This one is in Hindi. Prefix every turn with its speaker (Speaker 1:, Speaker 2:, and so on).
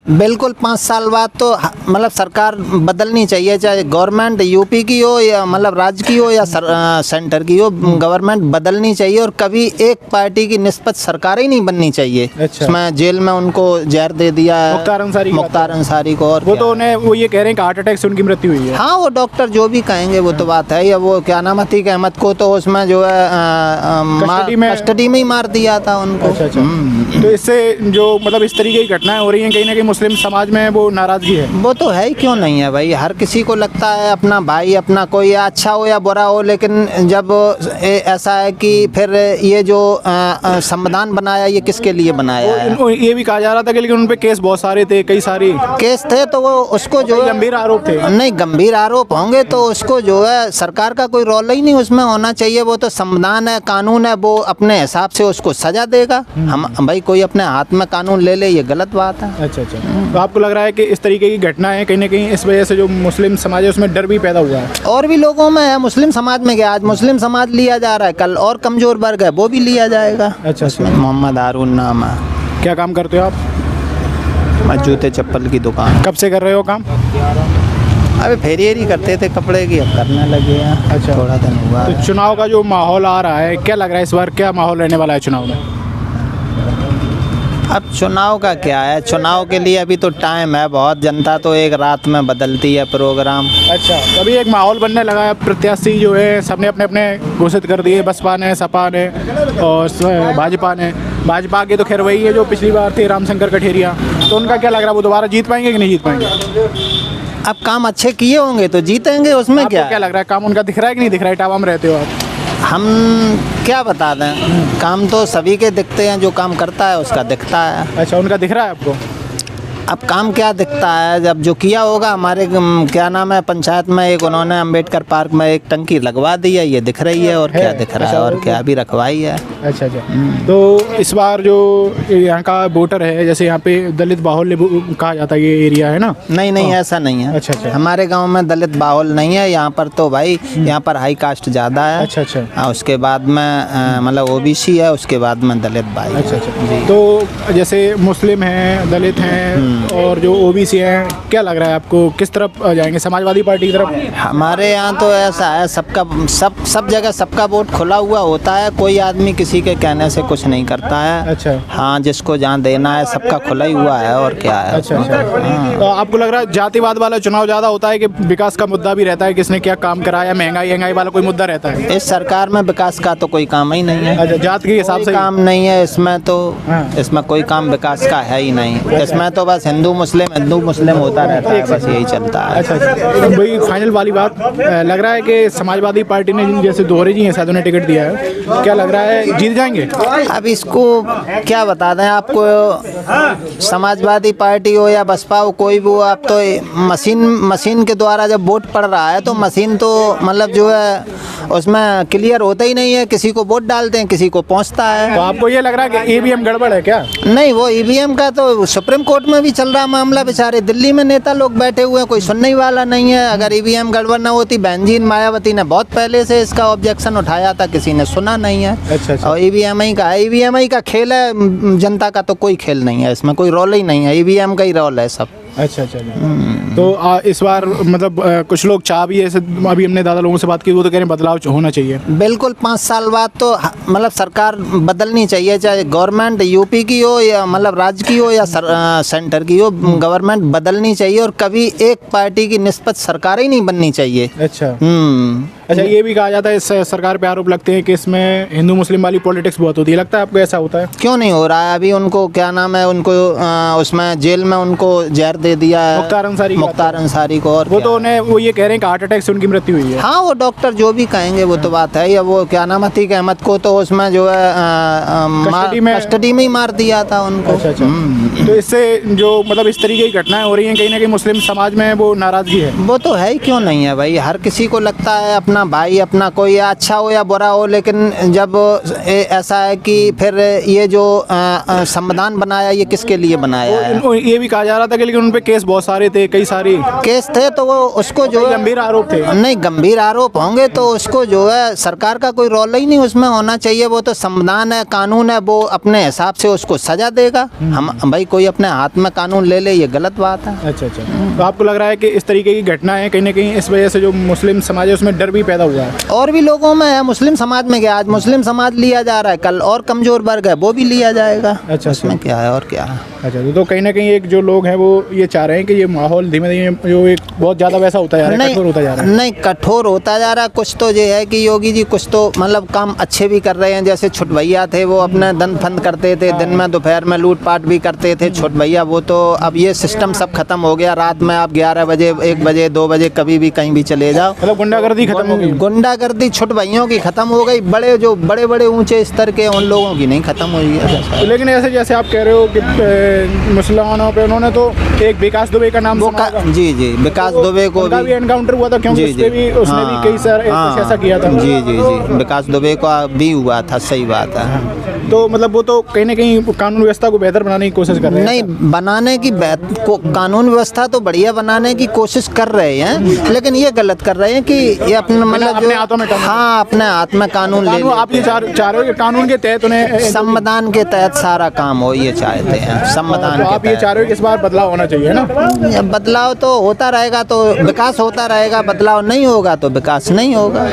Speaker 1: बिल्कुल 5 साल बाद तो मतलब सरकार बदलनी चाहिए, चाहे गवर्नमेंट यूपी की हो या मतलब राज्य की हो या सेंटर की हो, गवर्नमेंट बदलनी चाहिए और कभी एक पार्टी की निस्बत सरकार ही नहीं बननी चाहिए।
Speaker 2: अच्छा।
Speaker 1: उसमें जेल में उनको जहर दे दिया है मुख्तार अंसारी को, और
Speaker 2: वो तो उन्हें वो ये कह रहे हैं कि हार्ट अटैक से उनकी मृत्यु हुई है।
Speaker 1: हाँ वो डॉक्टर जो भी कहेंगे वो तो बात है। या वो क्या नाम अतीक अहमद को तो उसमें जो है कस्टडी में ही मार दिया था उनको।
Speaker 2: अच्छा। तो इससे जो मतलब इस तरीके की घटनाएं हो रही हैं, कहीं ना कहीं मुस्लिम समाज में वो नाराजगी है।
Speaker 1: वो तो है ही, क्यों नहीं है भाई, हर किसी को लगता है अपना भाई अपना, कोई अच्छा हो या बुरा हो, लेकिन जब ऐसा है कि फिर ये जो संविधान बनाया ये किसके लिए बनाया है?
Speaker 2: ये भी कहा जा रहा था कि लेकिन उन पे केस बहुत सारे थे, कई सारे
Speaker 1: केस थे तो वो उसको जो
Speaker 2: गंभीर आरोप थे।
Speaker 1: नहीं, गंभीर आरोप होंगे तो उसको जो है सरकार का कोई रोल ही नहीं उसमें होना चाहिए। वो तो संविधान है, कानून है, वो अपने हिसाब से उसको सजा देगा। हम भाई कोई अपने हाथ में कानून ले ले, ये गलत बात है।
Speaker 2: अच्छा। तो आपको लग रहा है कि इस तरीके की घटनाएं कहीं ना कहीं इस वजह से जो मुस्लिम समाज है उसमें डर भी पैदा हुआ है?
Speaker 1: और भी लोगों में है, मुस्लिम समाज में क्या, आज मुस्लिम समाज लिया जा रहा है, कल और कमजोर वर्ग है वो भी लिया जाएगा।
Speaker 2: अच्छा।
Speaker 1: मोहम्मद हारून नाम है।
Speaker 2: क्या काम करते हो आप?
Speaker 1: मैं जूते चप्पल की दुकान।
Speaker 2: कब से कर रहे हो काम?
Speaker 1: अबे फेरी करते थे कपड़े की, अब करने लगे हैं।
Speaker 2: अच्छा।
Speaker 1: थोड़ा दिन हुआ
Speaker 2: तो
Speaker 1: है।
Speaker 2: चुनाव का जो माहौल आ रहा है, क्या लग रहा है इस बार क्या माहौल रहने वाला है चुनाव में?
Speaker 1: अब चुनाव का क्या है, चुनाव के लिए अभी तो टाइम है बहुत, जनता तो एक रात में बदलती है प्रोग्राम।
Speaker 2: अच्छा। तो अभी एक माहौल बनने लगा है, प्रत्याशी जो है सबने अपने अपने घोषित कर दिए, बसपा ने, सपा ने और भाजपा ने। भाजपा के तो खैर वही है जो पिछली बार थे, रामशंकर कठेरिया। तो उनका क्या लग रहा है, वो दोबारा जीत पाएंगे कि नहीं जीत पाएंगे?
Speaker 1: अब काम अच्छे किए होंगे तो जीतेंगे, उसमें
Speaker 2: क्या लग रहा है, काम उनका दिख रहा है कि नहीं दिख रहा है? इटावा में रहते हो आप।
Speaker 1: हम क्या बता दें, काम तो सभी के दिखते हैं, जो काम करता है उसका दिखता है।
Speaker 2: अच्छा, उनका दिख रहा है आपको?
Speaker 1: अब काम क्या दिखता है, जब जो किया होगा हमारे क्या नाम है पंचायत में, एक उन्होंने अंबेडकर पार्क में एक टंकी लगवा दी है, ये दिख रही है, और क्या दिख रहा है, और क्या अभी रखवाई है।
Speaker 2: अच्छा। तो इस बार जो यहाँ का वोटर है, जैसे यहाँ पे दलित बाहुल्य कहा जाता है ये एरिया है ना?
Speaker 1: नहीं ऐसा नहीं है।
Speaker 2: अच्छा।
Speaker 1: हमारे गांव में दलित बाहुल नहीं है, यहाँ पर तो भाई यहाँ पर हाई कास्ट ज़्यादा है।
Speaker 2: अच्छा।
Speaker 1: उसके बाद में मतलब ओबीसी है, उसके बाद में दलित भाई।
Speaker 2: अच्छा। तो जैसे मुस्लिम हैं, दलित हैं और जो ओबीसी हैं, क्या लग रहा है आपको किस तरफ जाएंगे, समाजवादी पार्टी की तरफ?
Speaker 1: हमारे यहाँ तो ऐसा है, सब जगह सबका वोट खुला हुआ होता है, कोई आदमी किसी के कहने से कुछ नहीं करता है।
Speaker 2: अच्छा।
Speaker 1: हाँ, जिसको जहाँ देना है सबका खुला ही हुआ है, और क्या है।
Speaker 2: अच्छा। तो आपको लग रहा है जातिवाद वाला चुनाव ज़्यादा होता है कि विकास का मुद्दा भी रहता है, किसने क्या काम कराया, महंगाई वाला कोई मुद्दा रहता है?
Speaker 1: इस सरकार में विकास का तो कोई काम ही नहीं है।
Speaker 2: अच्छा, जात के हिसाब से
Speaker 1: काम नहीं है इसमें तो। इसमें कोई काम विकास का है ही नहीं। इसमें तो बस हिंदू मुस्लिम होता रहता है, बस यही चलता है।
Speaker 2: अच्छा। भाई फाइनल वाली बात, लग रहा है कि समाजवादी पार्टी ने जैसे दोहरे जी हैं शायद उन्हें टिकट दिया है, क्या लग रहा है जीत जाएंगे?
Speaker 1: अब इसको क्या बता दें आपको, समाजवादी पार्टी हो या बसपा हो, कोई भी हो, आप तो मशीन के द्वारा जब वोट पड़ रहा है तो मशीन तो मतलब जो है उसमें क्लियर होता ही नहीं है, किसी को वोट डालते हैं किसी को पहुंचता है।
Speaker 2: तो आपको ये लग रहा है कि ईवीएम गड़बड़ है क्या?
Speaker 1: नहीं, वो ईवीएम का तो सुप्रीम कोर्ट में भी चल रहा मामला, बेचारे दिल्ली में नेता लोग बैठे हुए हैं, कोई सुनने वाला नहीं है। अगर ईवीएम गड़बड़ ना होती, बहनजी मायावती ने बहुत पहले से इसका ऑब्जेक्शन उठाया था, किसी ने सुना नहीं है।
Speaker 2: अच्छा।
Speaker 1: और ईवीएम का खेल है, जनता का तो कोई खेल नहीं है, इसमें कोई रोल ही नहीं है, ईवीएम का ही रोल है सब।
Speaker 2: अच्छा। तो इस बार मतलब कुछ लोग चाह भी ऐसे, अभी हमने दादा लोगों से बात की, वो तो कह रहे हैं बदलाव होना चाहिए।
Speaker 1: बिल्कुल 5 साल बाद तो मतलब सरकार बदलनी चाहिए, चाहे गवर्नमेंट यूपी की हो या मतलब राज्य की हो या सेंटर की हो, गवर्नमेंट बदलनी चाहिए और कभी एक पार्टी की निस्बत सरकार ही नहीं बननी चाहिए।
Speaker 2: अच्छा। अच्छा, ये भी कहा जाता है, इस सरकार पे आरोप लगते हैं कि इसमें हिंदू मुस्लिम वाली पॉलिटिक्स बहुत होती है, लगता है आपको ऐसा होता है?
Speaker 1: क्यों नहीं हो रहा है, अभी उनको क्या नाम है, उनको उसमें जेल में उनको जहर दे दिया है मुख्तार अंसारी को, और
Speaker 2: वो तो उन्हें वो ये कह रहे हैं कि हार्ट अटैक से उनकी मृत्यु हुई है।
Speaker 1: हाँ, वो डॉक्टर जो भी कहेंगे वो तो बात है। या वो क्या नाम अतीक अहमद को तो उसमें जो है कस्टडी में ही मार दिया था उनको।
Speaker 2: अच्छा। तो इससे जो मतलब इस तरीके की घटनाएं हो रही हैं, कहीं ना कहीं मुस्लिम समाज में वो नाराजगी है।
Speaker 1: वो तो है ही, क्यों नहीं है भाई, हर किसी को लगता है अपना अपना भाई अपना कोई अच्छा हो या बुरा हो, लेकिन जब ऐसा है कि फिर ये जो संविधान बनाया ये किसके लिए बनाया है?
Speaker 2: ये भी कहा जा रहा था कि लेकिन उन पे केस बहुत सारे थे, कई सारी
Speaker 1: केस थे तो वो उसको जो
Speaker 2: गंभीर आरोप थे।
Speaker 1: नहीं, गंभीर आरोप होंगे तो उसको जो है सरकार का कोई रोल ही नहीं उसमें होना चाहिए। वो तो संविधान है, कानून है, वो अपने हिसाब से उसको सजा देगा। हम भाई कोई अपने हाथ में कानून ले ले, ये गलत बात है।
Speaker 2: अच्छा। तो आपको लग रहा है कि इस तरीके की घटनाएं कहीं ना कहीं इस वजह से जो मुस्लिम समाज है उसमें डर भी पैदा हुआ है?
Speaker 1: और भी लोगों में है, मुस्लिम समाज में क्या, आज मुस्लिम समाज लिया जा रहा है, कल और कमजोर वर्ग है वो भी लिया जाएगा।
Speaker 2: अच्छा,
Speaker 1: उसमें क्या है और क्या है।
Speaker 2: अच्छा, तो कहीं ना कहीं एक जो लोग हैं वो ये चाह रहे हैं कि ये माहौल धीमे धीमे जो एक बहुत ज़्यादा वैसा होता जा रहा है, कठोर होता जा रहा है।
Speaker 1: नहीं, कठोर होता जा रहा है। कुछ तो ये है कि योगी जी कुछ तो मतलब काम अच्छे भी कर रहे हैं। जैसे छुटभैया थे वो अपना दंड फंद करते थे, दिन में दोपहर में लूटपाट भी करते थे छुटभैया, वो तो अब ये सिस्टम सब खत्म हो गया। रात में आप 11 बजे 1 बजे 2 बजे कभी भी कहीं भी चले जाओ,
Speaker 2: मतलब गुंडागर्दी खत्म हो गई।
Speaker 1: गुंडागर्दी छुटभैयों की खत्म हो गई, बड़े जो बड़े बड़े ऊंचे स्तर के उन लोगों की नहीं खत्म हुई है।
Speaker 2: लेकिन ऐसे जैसे आप कह रहे हो कि मुसलमानों पे उन्होंने तो एक विकास दुबे का नाम सुना होगा।
Speaker 1: जी, विकास दुबे को
Speaker 2: भी एनकाउंटर हुआ था, क्योंकि उसने भी कई सारे कुछ ऐसा किया था।
Speaker 1: जी, विकास दुबे को भी हुआ था, सही बात है।
Speaker 2: तो मतलब वो तो कहीं ना कहीं कानून व्यवस्था को बेहतर बनाने की कोशिश कर रहे हैं।
Speaker 1: नहीं, बनाने की कानून व्यवस्था तो बढ़िया बनाने की कोशिश कर रहे हैं, लेकिन ये गलत कर रहे हैं कि ये अपने मतलब
Speaker 2: अपने हाथों में,
Speaker 1: हाँ, अपने हाथ में कानून ले।
Speaker 2: आप ये चाह रहे हो कि कानून के तहत उन्हें,
Speaker 1: संविधान के तहत सारा काम हो, ये चाहते हैं संविधान
Speaker 2: तो आप ये चाह रहे हो कि इस बार बदलाव होना चाहिए ना?
Speaker 1: बदलाव तो होता रहेगा तो विकास होता रहेगा, बदलाव नहीं होगा तो विकास नहीं होगा।